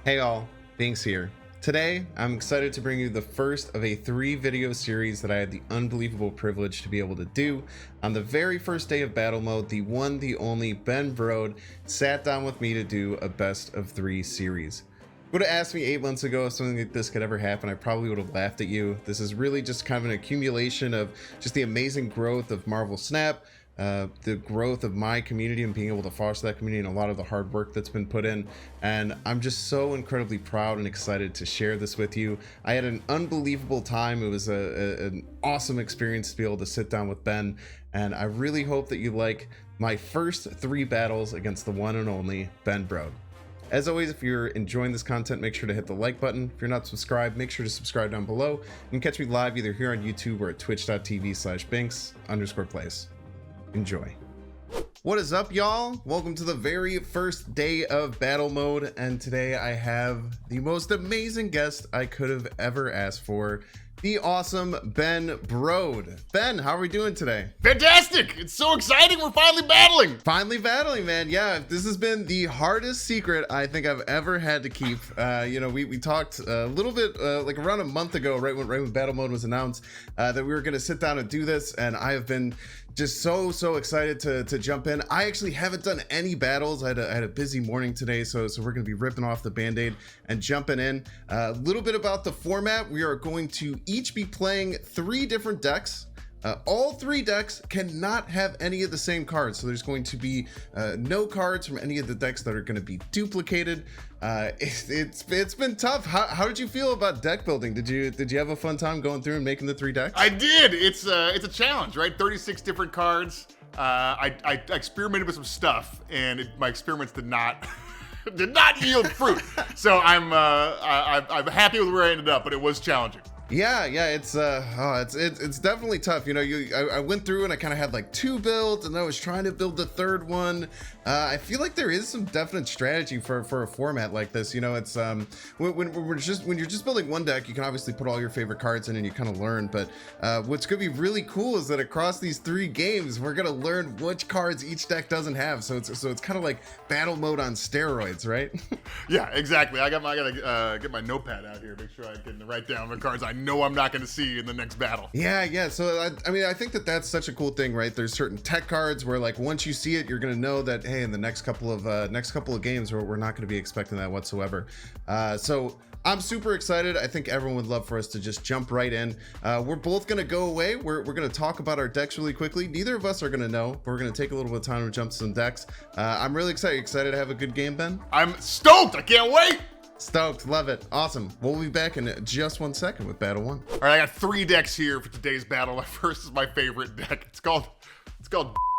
Hey all, Binks here. Today, I'm excited to bring you the first of a 3-video series that I had the unbelievable privilege to be able to do. On the very first day of battle mode, the one, the only Ben Brode sat down with me to do a best of 3 series. Would have asked me 8 months ago if something like this could ever happen, I probably would have laughed at you. This is really just kind of an accumulation of just the amazing growth of Marvel Snap, the growth of my community and being able to foster that community, and a lot of the hard work that's been put in. And I'm just so incredibly proud and excited to share this with you. I had an unbelievable time. It was an awesome experience to be able to sit down with Ben, and I really hope that you like my first 3 battles against the one and only Ben Brode. As always, if you're enjoying this content, make sure to hit the like button. If you're not subscribed, make sure to subscribe down below. You can catch me live either here on YouTube or at twitch.tv/binks_plays. Enjoy. What is up, y'all? Welcome to the very first day of battle mode, and today I have the most amazing guest I could have ever asked for, the awesome Ben Brode. Ben, how are we doing today? Fantastic! It's so exciting, we're finally battling! Finally battling, man. Yeah, this has been the hardest secret I think I've ever had to keep. We talked a little bit, like around a month ago, right when battle mode was announced, that we were gonna sit down and do this, and I have been just so excited to jump in. I actually haven't done any battles. I had a busy morning today, so we're gonna be ripping off the band-aid and jumping in. A little bit about the format. We are going to each be playing 3 different decks. All 3 decks cannot have any of the same cards, so there's going to be no cards from any of the decks that are going to be duplicated. It's been tough. How did you feel about deck building? Did you have a fun time going through and making the 3 decks? I did. It's a challenge, right? 36 different cards. I experimented with some stuff, and my experiments did not yield fruit. So I'm happy with where I ended up, but it was challenging. Yeah, it's definitely tough. You know, I went through and I kind of had like 2 builds, and I was trying to build the 3rd one. I feel like there is some definite strategy for a format like this. You know, it's when you're just building one deck, you can obviously put all your favorite cards in and you kind of learn. But what's gonna be really cool is that across these 3 games, we're gonna learn which cards each deck doesn't have. So it's kind of like battle mode on steroids, right? Yeah, exactly. I gotta get my notepad out here, make sure I can write down the cards I know I'm not going to see in the next battle. Yeah. So I mean, I think that's such a cool thing, right? There's certain tech cards where, like, once you see it, you're going to know that, hey, in the next couple of games, we're not going to be expecting that whatsoever. So I'm super excited. I think everyone would love for us to just jump right in. We're both going to go away. We're going to talk about our decks really quickly. Neither of us are going to know, but we're going to take a little bit of time to jump to some decks. I'm really excited. Excited to have a good game, Ben? I'm stoked. I can't wait. Stoked. Love it. Awesome. We'll be back in just 1 second with battle 1. All right, I got 3 decks here for today's battle. My first is my favorite deck. It's called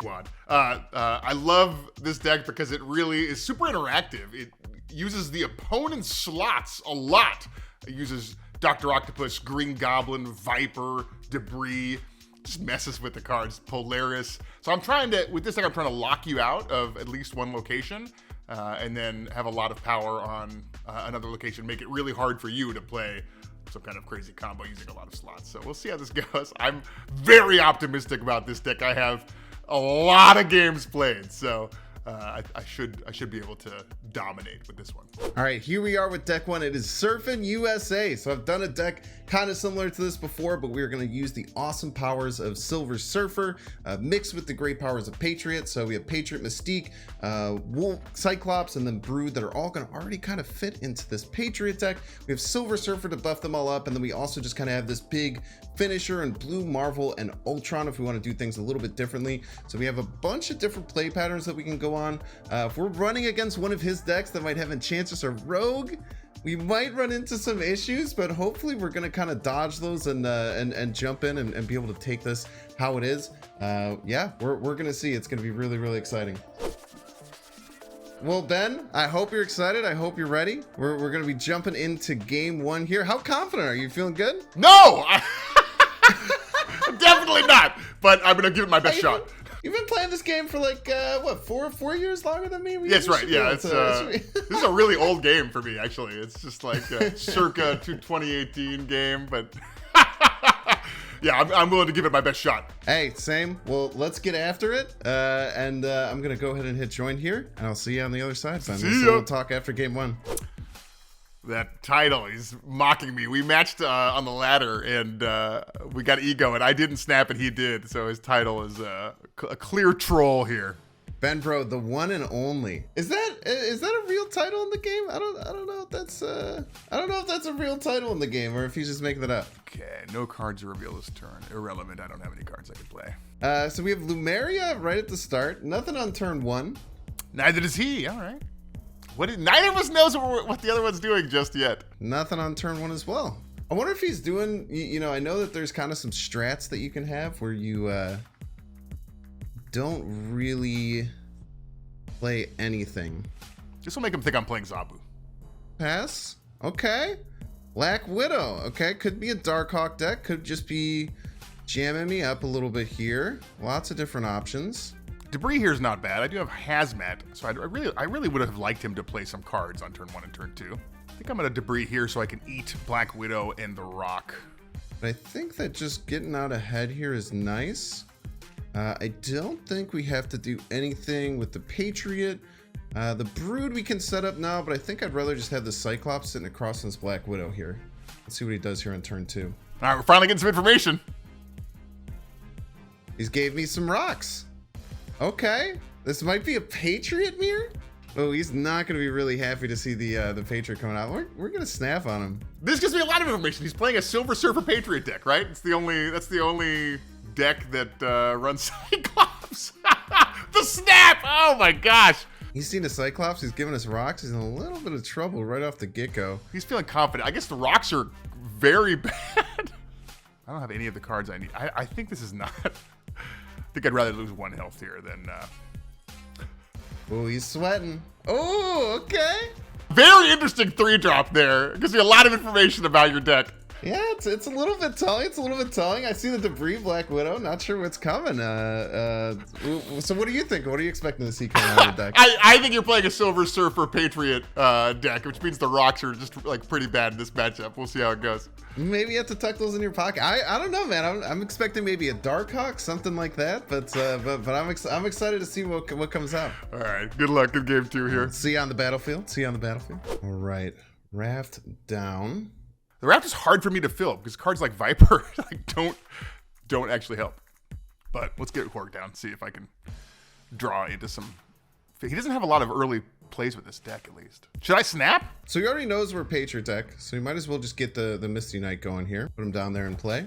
Wad. I love this deck because it really is super interactive. It uses the opponent's slots a lot. It uses Dr. Octopus, Green Goblin, Viper, Debris. Just messes with the cards. Polaris. So with this deck, I'm trying to lock you out of at least one location. And then have a lot of power on another location, make it really hard for you to play some kind of crazy combo using a lot of slots. So we'll see how this goes. I'm very optimistic about this deck. I have a lot of games played, so I should be able to dominate with this one. All right, here we are with deck 1. It is Surfin' USA. So I've done a deck kind of similar to this before, but we're going to use the awesome powers of Silver Surfer mixed with the great powers of Patriot. So we have Patriot, Mystique, Wolf, Cyclops, and then Brood that are all going to already kind of fit into this Patriot deck. We have Silver Surfer to buff them all up, and then we also just kind of have this big finisher and Blue Marvel and Ultron if we want to do things a little bit differently. So we have a bunch of different play patterns that we can go on. If we're running against one of his decks that might have Enchantress or Rogue, we might run into some issues, but hopefully we're going to kind of dodge those and jump in and be able to take this how it is. Yeah, we're going to see. It's going to be really exciting. Well, Ben, I hope you're excited. I hope you're ready. We're going to be jumping into game 1 here. How confident are you? Feeling good? No! Definitely not, but I'm going to give it my best shot. You've been playing this game for like, what, four years longer than me? Yes, right. Yeah, this is a really old game for me, actually. It's just like a circa 2018 game, but yeah, I'm willing to give it my best shot. Hey, same. Well, let's get after it. And I'm going to go ahead and hit join here, and I'll see you on the other side. So we'll talk after game 1. That title, he's mocking me. We matched on the ladder, and we got ego, and I didn't snap, and he did. So his title is a clear troll here. Ben Brode, the one and only. Is that a real title in the game? I don't know if that's a real title in the game, or if he's just making that up. Okay, no cards are revealed this turn. Irrelevant. I don't have any cards I can play. So we have Lumeria right at the start. Nothing on turn 1. Neither does he. All right. Neither of us knows what the other one's doing just yet. Nothing on turn 1 as well. I wonder if he's doing, I know that there's kind of some strats that you can have where you don't really play anything. This will make him think I'm playing Zabu. Pass. Okay. Black Widow. Okay, could be a Darkhawk deck. Could just be jamming me up a little bit here. Lots of different options. Debris here is not bad. I do have Hazmat, so I really would have liked him to play some cards on turn 1 and turn 2. I think I'm gonna Debris here so I can eat Black Widow and the Rock. But I think that just getting out ahead here is nice. I don't think we have to do anything with the Patriot. The Brood we can set up now, but I think I'd rather just have the Cyclops sitting across this Black Widow here. Let's see what he does here on turn 2. All right, we're finally getting some information. He's gave me some rocks. Okay, this might be a Patriot mirror. Oh, he's not going to be really happy to see the Patriot coming out. We're going to snap on him. This gives me a lot of information. He's playing a Silver Surfer Patriot deck, right? That's the only deck that runs Cyclops. The snap! Oh my gosh! He's seen a Cyclops. He's giving us rocks. He's in a little bit of trouble right off the get-go. He's feeling confident. I guess the rocks are very bad. I don't have any of the cards I need. I think this is not. I think I'd rather lose 1 health here than. Oh, he's sweating. Oh, okay. Very interesting 3-drop there. It gives me a lot of information about your deck. Yeah, it's a little bit telling. It's a little bit telling. I see the Debris Black Widow. Not sure what's coming. So what do you think? What are you expecting to see coming out of the deck? I think you're playing a Silver Surfer Patriot deck, which means the rocks are just like pretty bad in this matchup. We'll see how it goes. Maybe you have to tuck those in your pocket. I don't know, man. I'm expecting maybe a Darkhawk, something like that. But I'm excited to see what comes out. All right. Good luck in game 2 here. See you on the battlefield. All right. Raft down. The raft is hard for me to fill because cards like Viper like don't actually help. But let's get Hork down, see if I can draw into some. He doesn't have a lot of early plays with this deck, at least. Should I snap? So he already knows we're Patriot deck, so he might as well just get the Misty Knight going here. Put him down there and play.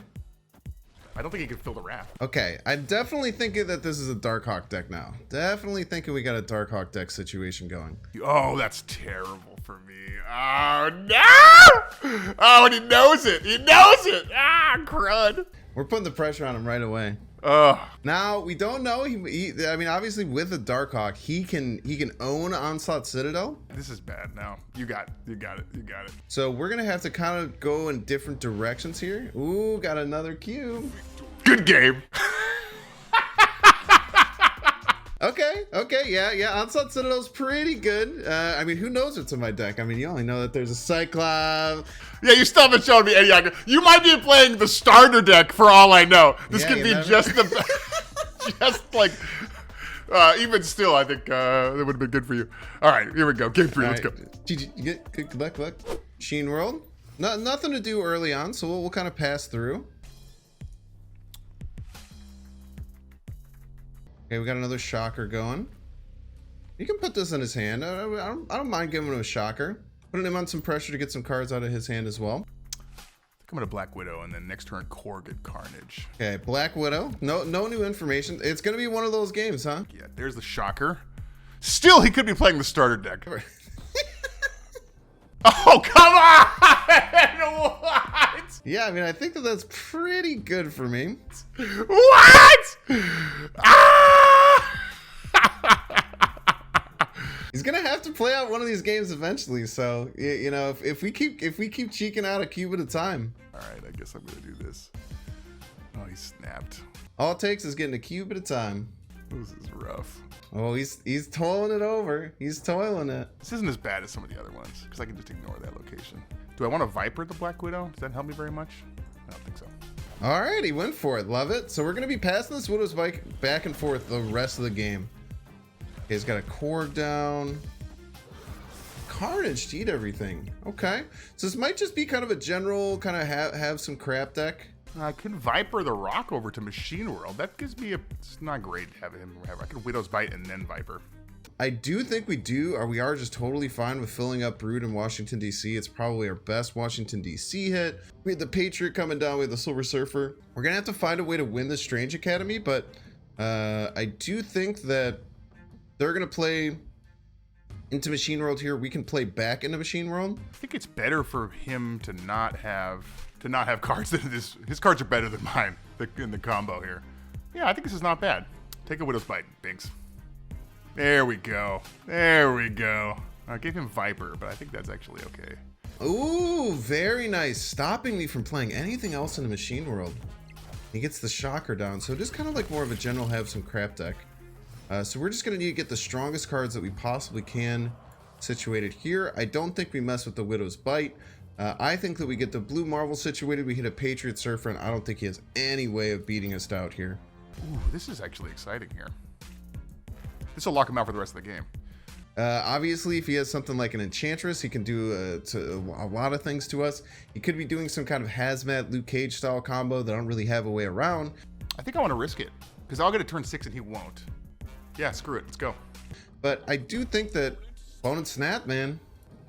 I don't think he can fill the raft. Okay, I'm definitely thinking that this is a Darkhawk deck now. Definitely thinking we got a Darkhawk deck situation going. Oh, that's terrible for me. Oh, no! Oh, and he knows it. He knows it. Ah, crud. We're putting the pressure on him right away. Now, we don't know. I mean, obviously, with the Darkhawk, he can own Onslaught Citadel. This is bad now. You got it. So we're going to have to kind of go in different directions here. Ooh, got another cube. Good game. Okay, yeah. Onslaught Citadel's pretty good. I mean, who knows what's in my deck? I mean, you only know that there's a Cyclops. Yeah, you still haven't shown me any. You might be playing the starter deck for all I know. This could be just like. Even still, I think that would have been good for you. All right, here we go. Game 3. Let's go. Good luck. Sheen World. Nothing to do early on, so we'll kind of pass through. Okay, we got another Shocker going. You can put this in his hand. I don't mind giving him a Shocker. Putting him on some pressure to get some cards out of his hand as well. I think I'm going to Black Widow, and then next turn, Korgid Carnage. Okay, Black Widow. No new information. It's going to be one of those games, huh? Yeah, there's the Shocker. Still, he could be playing the starter deck. Oh, come on! What? Yeah, I mean, I think that's pretty good for me. What? Ah! He's gonna have to play out one of these games eventually. So you know, if we keep cheeking out a cube at a time. All right, I guess I'm gonna do this. Oh, he snapped. All it takes is getting a cube at a time. This is rough. Oh, he's toiling it over. He's toiling it. This isn't as bad as some of the other ones because I can just ignore that location. Do I want to Viper the Black Widow? Does that help me very much? I don't think so. All right, he went for it. Love it. So we're going to be passing this Widow's bike back and forth the rest of the game. Okay, he's got a core down. Carnage to eat everything. Okay, so this might just be kind of a general kind of have some crap deck. I can Viper the Rock over to Machine World. That gives me a... It's not great to have him have. I can Widow's Bite and then Viper. I do think we are just totally fine with filling up Brode in Washington, D.C. It's probably our best Washington, D.C. hit. We had the Patriot coming down with the Silver Surfer. We're going to have to find a way to win the Strange Academy, but I do think that they're going to play into Machine World here. We can play back into Machine World. I think it's better for him to not have cards than this. His cards are better than mine in the combo here. Yeah, I think this is not bad. Take a Widow's Bite, Binks. There we go. There we go. I gave him Viper, but I think that's actually okay. Ooh, very nice. Stopping me from playing anything else in the Machine World. He gets the Shocker down, so it is kind of like more of a general have some crap deck. So we're just going to need to get the strongest cards that we possibly can situated here. I don't think we mess with the Widow's Bite. I think that we get the Blue Marvel situated. We hit a Patriot Surfer, and I don't think he has any way of beating us out here. Ooh, this is actually exciting here. This will lock him out for the rest of the game. Obviously, if he has something like an Enchantress, he can do a lot of things to us. He could be doing some kind of Hazmat Luke Cage style combo that I don't really have a way around. I think I want to risk it because I'll get a turn 6 and he won't. Yeah, screw it. Let's go. But I do think that Bone and Snap, man,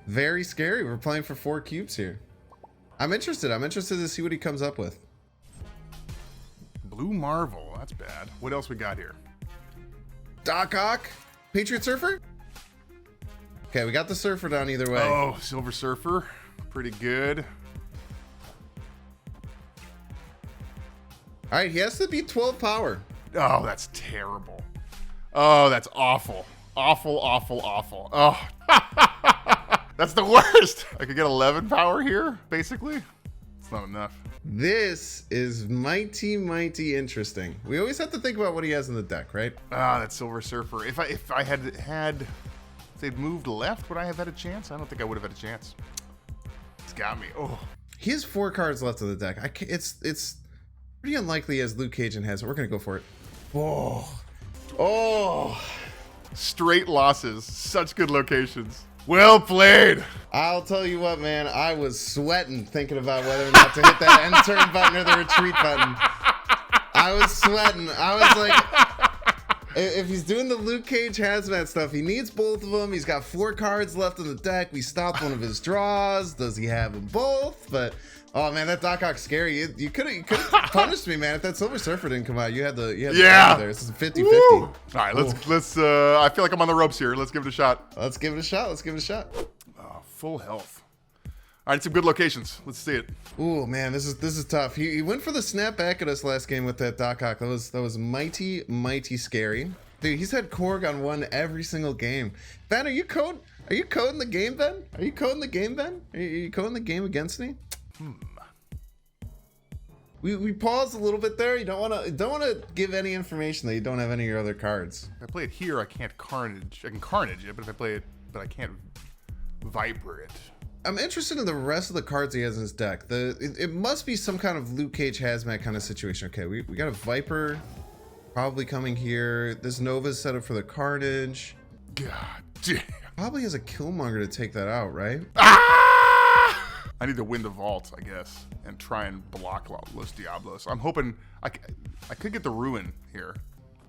very scary. We're playing for 4 cubes here. I'm interested. I'm interested to see what he comes up with. Blue Marvel. That's bad. What else we got here? Doc Ock, Patriot Surfer. Okay, we got the Surfer down either way. Oh, Silver Surfer. Pretty good. All right, he has to beat 12 power. Oh, that's terrible. Oh, that's awful. Awful, awful, awful. Oh, that's the worst. I could get 11 power here, basically. It's not enough. This is mighty interesting. We always have to think about what he has in the deck, right? Ah, that Silver Surfer. If I had if they'd moved left, would I have had a chance? I don't think I would have had a chance. It's got me. Oh, he has 4 cards left of the deck. It's pretty unlikely as Luke Cage has it. We're gonna go for it. Oh, straight losses. Such good locations. Well played. I'll tell you what, man. I was sweating thinking about whether or not to hit that end turn button or the retreat button. I was sweating. I was like, if he's doing the Luke Cage Hazmat stuff, he needs both of them. He's got 4 cards left in the deck. We stopped one of his draws. Does he have them both? But oh man, that Doc Ock's scary. You could have punished me, man. If that Silver Surfer didn't come out, you had the yeah there. This is a 50-50. All right, let's. I feel like I'm on the ropes here. Let's give it a shot. Let's give it a shot. Oh, full health. All right, some good locations. Let's see it. Ooh man, this is tough. He went for the snap back at us last game with that Doc Ock. That was mighty scary. Dude, he's had Korg on 1 every single game. Ben, are you coding the game, Ben? Are you coding the game, Ben? Are you coding the game against me? We paused a little bit there. You don't want to give any information that you don't have any of your other cards. If I play it here, I can't Carnage. I can Carnage it, but if I play it, but I can't Viper it. I'm interested in the rest of the cards he has in his deck. It must be some kind of Luke Cage Hazmat kind of situation. Okay, we got a Viper probably coming here. This Nova's set up for the Carnage. God damn. Probably has a Killmonger to take that out, right? I need to win the vault, I guess, and try and block Los Diablos. I'm hoping I could get the Ruin here.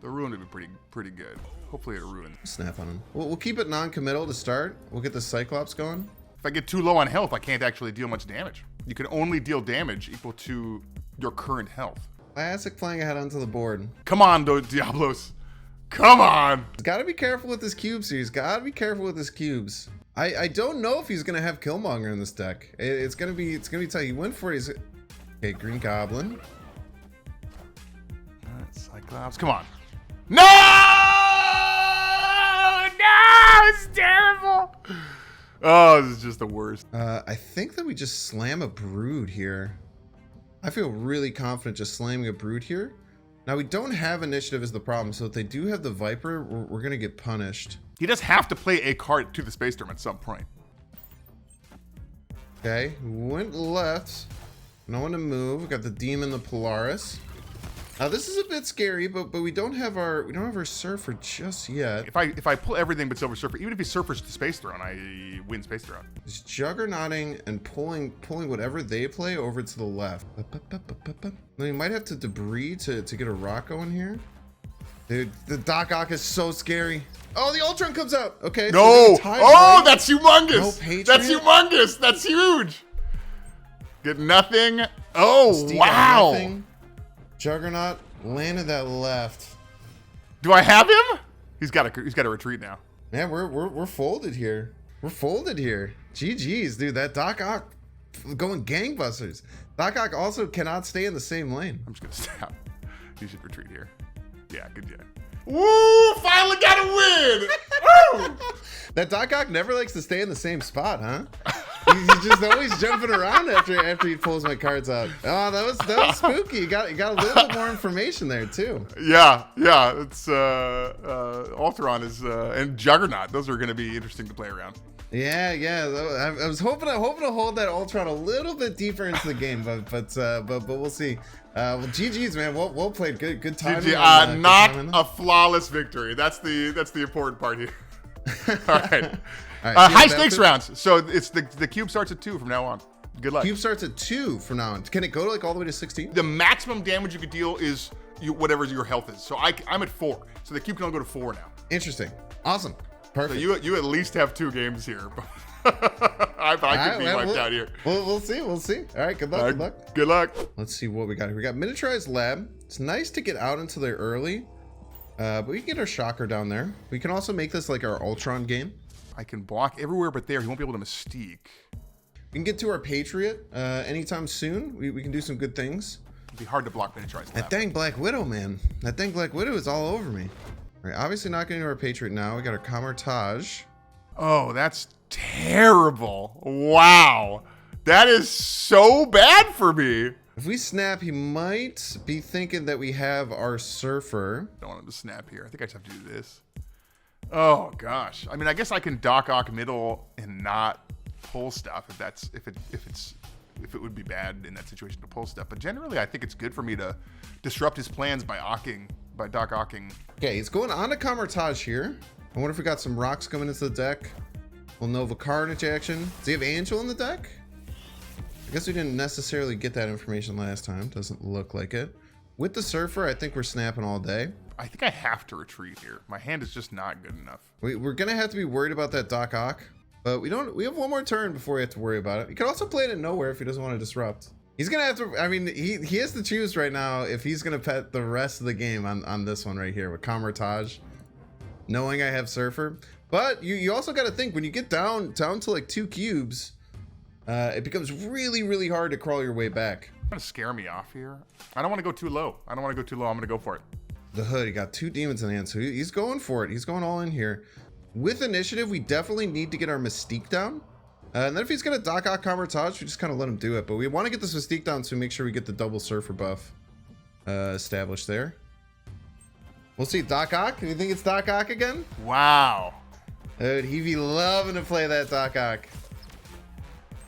The Ruin would be pretty good. Hopefully a Ruin. Snap on him. We'll keep it non-committal to start. We'll get the Cyclops going. If I get too low on health, I can't actually deal much damage. You can only deal damage equal to your current health. Classic playing ahead onto the board. Come on, Diablos. Come on. He's got to be careful with his cubes here. He's got to be careful with his cubes. I don't know if he's gonna have Killmonger in this deck. It's gonna be tight. He went for it. Okay, Green Goblin. Cyclops, come on. No! It's terrible. Oh, this is just the worst. I think that we just slam a Brode here. I feel really confident just slamming a Brode here. Now we don't have initiative is the problem, so if they do have the Viper, we're gonna get punished. He does have to play a card to the Space Storm at some point. Okay, went left. No one to move. We got the Demon, the Polaris. Now this is a bit scary, but we don't have our surfer just yet. If I pull everything but Silver Surfer, even if he surfers the Space Throne, I win Space Throne. He's juggernauting and pulling whatever they play over to the left. Then you might have to debris to get a rock going here. Dude, the Doc Ock is so scary. Oh, the Ultron comes out. Okay. No. So oh, that's humongous. No Patriot? That's humongous. That's huge. Get nothing. Oh, Steve wow. Nothing. Juggernaut landed that left. Do I have him? He's got to retreat now. Man, we're folded here. We're folded here. GG's, dude. That Doc Ock going gangbusters. Doc Ock also cannot stay in the same lane. I'm just gonna stop. He should retreat here. Yeah, good job. Woo! Finally got a win! Woo! That Doc Ock never likes to stay in the same spot, huh? He's just always jumping around after he pulls my cards out. Oh, that was spooky. You got a little bit more information there too. Yeah. It's Ultron is and Juggernaut. Those are going to be interesting to play around. Yeah. I was hoping to hold that Ultron a little bit deeper into the game, but we'll see. Well, GG's, man. Well played. Good time. Not a flawless victory. That's the important part here. All right. All right, high stakes rounds. So it's the cube starts at 2 from now on. Good luck. Cube starts at 2 from now on. Can it go to like all the way to 16? The maximum damage you could deal is whatever your health is. So I'm at 4. So the cube can only go to 4 now. Interesting. Awesome. Perfect. So you at least have 2 games here. I could be wiped out here. We'll see. All right. Good luck. Good luck. Let's see what we got here. We got miniaturized lab. It's nice to get out into there early. But we can get our shocker down there. We can also make this like our Ultron game. I can block everywhere but there. He won't be able to Mystique. We can get to our Patriot anytime soon. We can do some good things. It'd be hard to block miniaturized lab. That dang Black Widow, man. That dang Black Widow is all over me. All right, obviously not getting to our Patriot now. We got our Camartage. Oh, that's terrible. Wow. That is so bad for me. If we snap, he might be thinking that we have our Surfer. Don't want him to snap here. I think I just have to do this. Oh gosh. I mean, I guess I can Doc Ock middle and not pull stuff if it would be bad in that situation to pull stuff. But generally, I think it's good for me to disrupt his plans by Doc Ocking. Okay, he's going on to Camartage here. I wonder if we got some rocks coming into the deck. Well, Nova Carnage action. Does he have Angel in the deck? I guess we didn't necessarily get that information last time. Doesn't look like it. With the Surfer, I think we're snapping all day. I think I have to retreat here. My hand is just not good enough. We're gonna have to be worried about that Doc Ock, but we have one more turn before we have to worry about it. He can also play it in nowhere if he doesn't want to disrupt. He's gonna have to, I mean, he has to choose right now if he's gonna pet the rest of the game on this one right here with Camartage, knowing I have Surfer. But you also got to think, when you get down to like 2 cubes, it becomes really hard to crawl your way back. Gonna scare me off here. I don't want to go too low. I'm gonna go for it. The Hood, he got 2 demons in hand, so he's going for it. He's going all in here. With initiative, we definitely need to get our Mystique down. And then if he's gonna Doc Ock Camartage, we just kind of let him do it. But we want to get this Mystique down to make sure we get the double Surfer buff established there. We'll see. Doc Ock. Do you think it's Doc Ock again? Wow. Dude, he'd be loving to play that Doc Ock.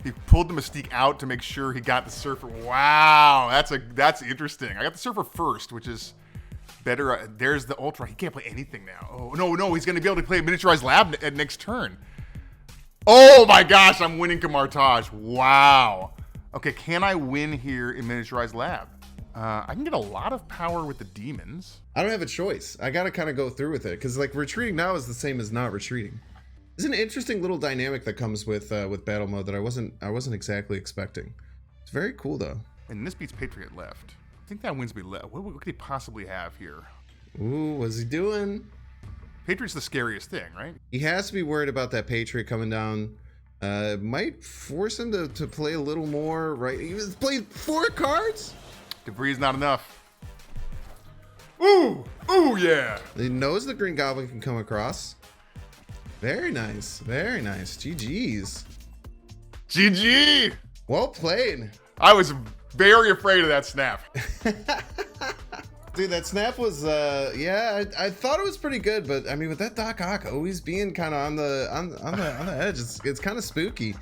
He pulled the Mystique out to make sure he got the Surfer. Wow, that's interesting. I got the Surfer first, which is better. There's the Ultra. He can't play anything now. Oh no, he's gonna be able to play a miniaturized lab at next turn. Oh my gosh, I'm winning Camartage. Wow. Okay, can I win here in miniaturized lab? I can get a lot of power with the demons. I don't have a choice. I gotta kind of go through with it because like retreating now is the same as not retreating. It's an interesting little dynamic that comes with battle mode that I wasn't exactly expecting. It's very cool though. And this beats Patriot left. I think that wins me left. What could he possibly have here? Ooh, what's he doing? Patriot's the scariest thing, right? He has to be worried about that Patriot coming down. Might force him to play a little more, right? He was playing 4 cards? Debris is not enough. Ooh, yeah. He knows the Green Goblin can come across. Very nice, GG's. GG. Well played. I was very afraid of that snap. Dude, that snap was, yeah, I thought it was pretty good, but I mean, with that Doc Ock always being kind of on the edge, it's kind of spooky.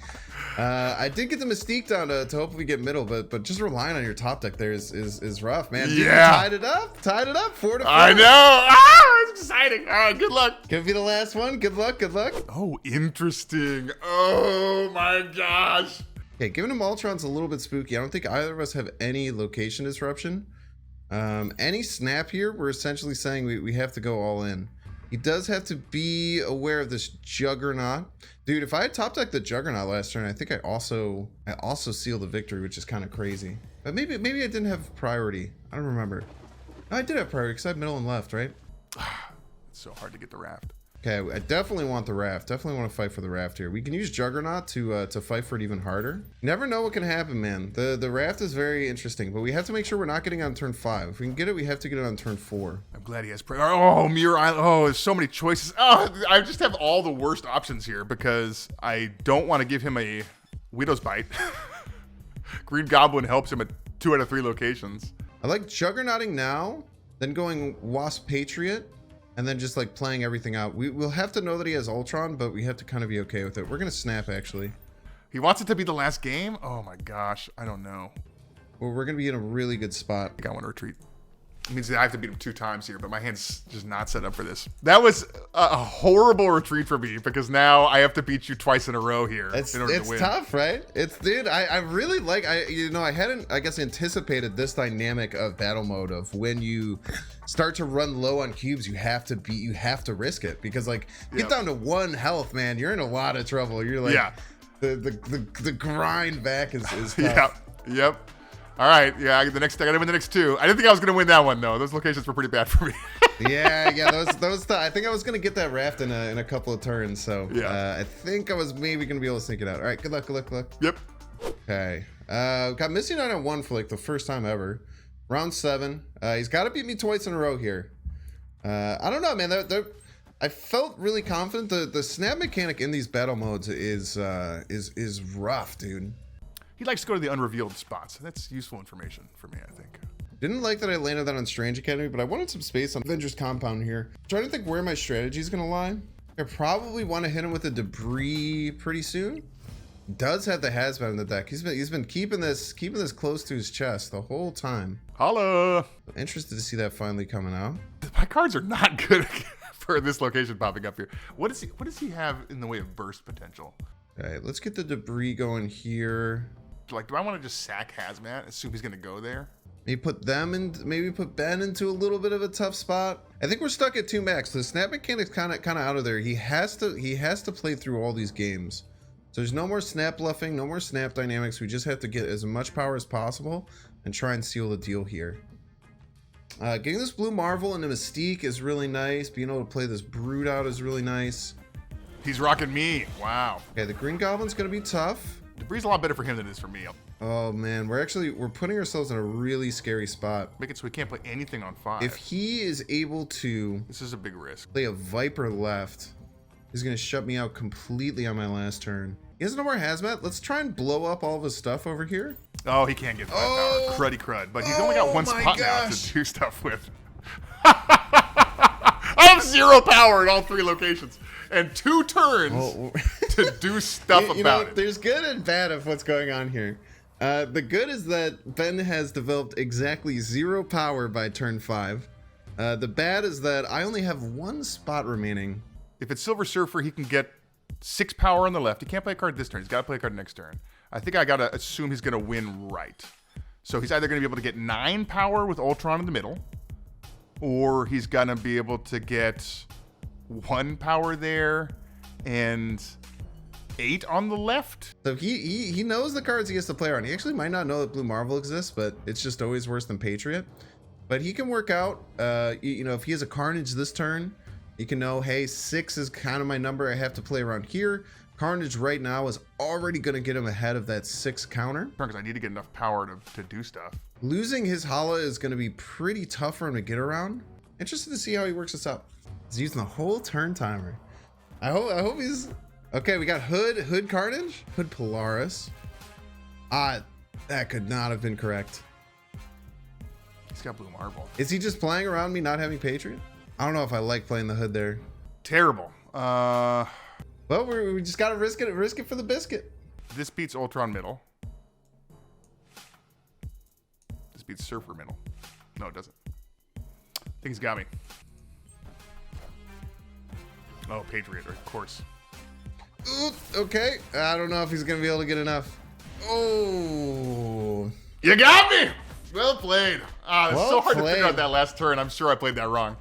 I did get the Mystique down to hopefully get middle, but just relying on your top deck there is rough, man. Dude, Yeah. you tied it up, 4-4. I know. Ah, it's exciting. All right, good luck. Gonna be the last one. Good luck. Oh, interesting. Oh my gosh. Okay, giving him Ultron's a little bit spooky. I don't think either of us have any location disruption. Any snap here, we're essentially saying we have to go all in. He does have to be aware of this Juggernaut. Dude, if I had top decked the Juggernaut last turn, I think I also sealed the victory, which is kind of crazy. But maybe I didn't have priority. I don't remember. No, I did have priority because I had middle and left, right? It's so hard to get the raft. Okay, I definitely want the raft. Definitely want to fight for the raft here. We can use Juggernaut to fight for it even harder. Never know what can happen, man. The raft is very interesting, but we have to make sure we're not getting it on turn 5. If we can get it, we have to get it on turn 4. I'm glad he has Oh, Mirror Island. Oh, there's so many choices. Oh, I just have all the worst options here because I don't want to give him a Widow's Bite. Green Goblin helps him at 2 out of 3 locations. I like Juggernauting now, then going Wasp Patriot, and then just like playing everything out. We'll have to know that he has Ultron, but we have to kind of be okay with it. We're gonna snap actually. He wants it to be the last game? Oh my gosh, I don't know. Well, we're gonna be in a really good spot. I think I want to retreat. It means that I have to beat him 2 times here, but my hand's just not set up for this. That was a horrible retreat for me because now I have to beat you twice in a row here in order to win. It's tough, right? Dude, I really like, I hadn't, I guess, anticipated this dynamic of battle mode of when you start to run low on cubes, you have to risk it because like get down to 1 health, man, you're in a lot of trouble. You're like, the grind back is tough. Yep. All right, yeah, I gotta win the next 2. I didn't think I was gonna win that one though. Those locations were pretty bad for me. yeah, those. I think I was gonna get that raft in a couple of turns, so I think I was maybe gonna be able to sneak it out. All right, good luck. Yep. Okay, got Missy 9 on 1 for like the first time ever. Round 7. He's got to beat me twice in a row here. I don't know, man. I felt really confident. The snap mechanic in these battle modes is rough, dude. He likes to go to the unrevealed spots. That's useful information for me, I think. Didn't like that I landed that on Strange Academy, but I wanted some space on Avengers Compound here. Trying to think where my strategy is going to lie. I probably want to hit him with the debris pretty soon. Does have the hazmat in the deck. He's been keeping this close to his chest the whole time. Holla! Interested to see that finally coming out. My cards are not good for this location popping up here. What does he have in the way of burst potential? All right, let's get the debris going here. Like, do I want to just sack Hazmat, assume he's gonna go there? Maybe put Ben into a little bit of a tough spot. I think we're stuck at 2 max. The snap mechanic's kind of out of there. He has to play through all these games. So there's no more snap bluffing, no more snap dynamics. We just have to get as much power as possible and try and seal the deal here. Getting this blue Marvel into Mystique is really nice. Being able to play this Brood out is really nice. He's rocking me. Wow. Okay, the Green Goblin's gonna be tough. Debris is a lot better for him than it is for me. Oh man, we're putting ourselves in a really scary spot. Make it so we can't play anything on 5. If he is able to, this is a big risk. Play a Viper left, he's gonna shut me out completely on my last turn. He has no more hazmat. Let's try and blow up all of his stuff over here. Oh, he can't get 5 power. Cruddy crud. But he's only got 1 spot now to do stuff with. I have 0 power in all 3 locations. And 2 turns to do stuff about it. There's good and bad of what's going on here. The good is that Ben has developed exactly 0 power by turn 5. The bad is that I only have 1 spot remaining. If it's Silver Surfer, he can get 6 power on the left. He can't play a card this turn. He's got to play a card next turn. I think I got to assume he's going to win right. So he's either going to be able to get 9 power with Ultron in the middle, or he's going to be able to get 1 power there and 8 on the left. So he knows the cards he has to play around. He actually might not know that Blue Marvel exists, but it's just always worse than Patriot. But he can work out, if he has a Carnage this turn, he can know, hey, 6 is kind of my number I have to play around here. Carnage right now is already going to get him ahead of that 6 counter. Because I need to get enough power to do stuff. Losing his Hala is going to be pretty tough for him to get around. Interested to see how he works this up. He's using the whole turn timer. I hope he's... Okay, we got Hood Carnage, Hood Polaris. That could not have been correct. He's got Blue Marble. Is he just playing around me not having Patriot? I don't know if I like playing the Hood there. Terrible. Well, we just gotta risk it for the biscuit. This beats Ultron middle. This beats Surfer middle. No, it doesn't. Things got me. Oh, Patriot, of course. Ooh, okay. I don't know if he's going to be able to get enough. Oh. You got me! Well played. It's Well so hard to played. figure out that last turn. I'm sure I played that wrong.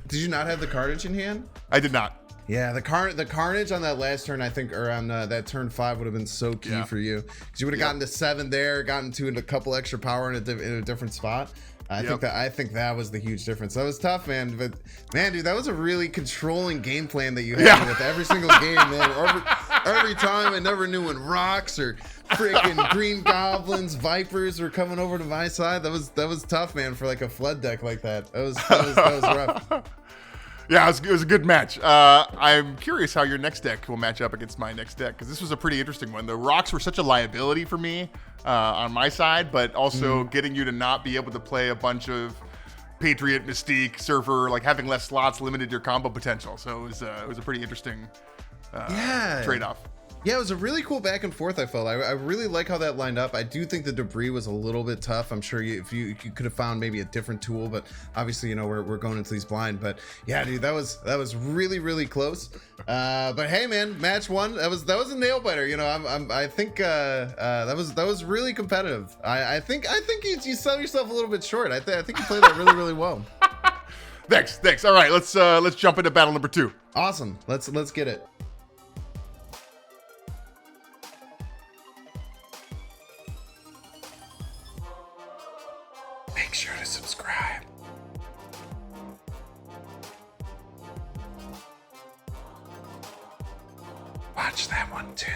Did you not have the Carnage in hand? I did not. Yeah, the Carnage on that last turn, I think, or on that turn 5 would have been so key for you. Because you would have gotten to 7 there, gotten to a couple extra power in a different spot. I think that was the huge difference. That was tough, man. But man, dude, that was a really controlling game plan that you had with every single game, man. Every time, I never knew when rocks or freaking green goblins, vipers were coming over to my side. That was tough, man, for like a flood deck like that. That was rough. Yeah, it was a good match. I'm curious how your next deck will match up against my next deck, because this was a pretty interesting one. The rocks were such a liability for me on my side, but also getting you to not be able to play a bunch of Patriot, Mystique, Surfer, like having less slots limited your combo potential. So it was a pretty interesting trade-off. Yeah, it was a really cool back and forth, I felt. I really like how that lined up. I do think the debris was a little bit tough. I'm sure if you could have found maybe a different tool, but obviously, you know, we're going into these blind. But yeah, dude, that was really, really close. But hey, man, match 1, that was a nail biter. You know, I think that was really competitive. I think you sell yourself a little bit short. I think you played that really, really well. Thanks. All right, let's jump into battle number 2. Awesome. Let's get it. Make sure to subscribe. Watch that one too.